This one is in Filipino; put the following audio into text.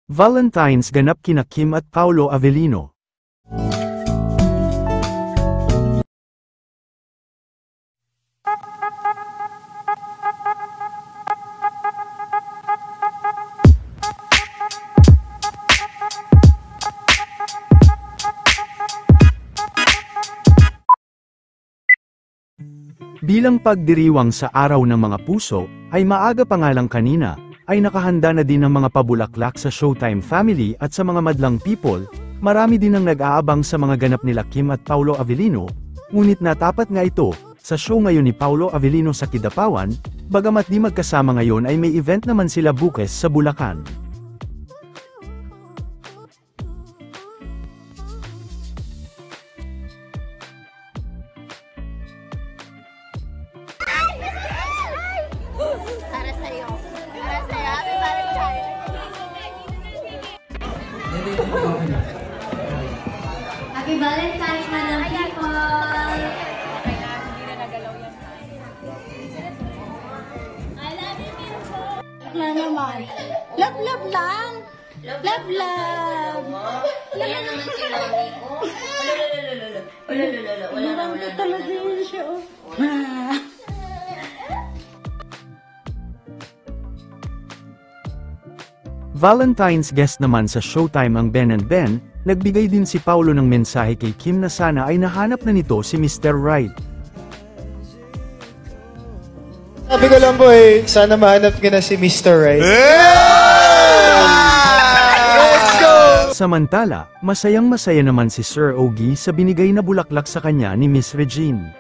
Valentine's ganap kina Kim at Paolo Avellino. Bilang pagdiriwang sa Araw ng Mga Puso, ay maaga pa nga lang kanina, ay nakahanda na din ang mga pabulaklak sa Showtime family at sa mga madlang people. Marami din ang nag-aabang sa mga ganap nila Kim at Paolo Avellino, ngunit natapat nga ito, sa show ngayon ni Paolo Avellino sa Kidapawan, bagamat di magkasama ngayon ay may event naman sila bukas sa Bulacan. Para sa'yo. Para sa'yo. Happy Valentine's. Happy Valentine's, Madam People! I love you, beautiful! Na naman. Love, love lang. Love, love. Ayan naman si Loni. Wala na. Talaga yun siya, oh. Valentine's guest naman sa Showtime ang Ben and Ben, nagbigay din si Paolo ng mensahe kay Kim na sana ay nahanap na nito si Mr. Right. Sabi ko lang po sana mahanap ka na si Mr. Right. Let's go! Samantala, masayang-masaya naman si Sir Ogie sa binigay na bulaklak sa kanya ni Miss Regine.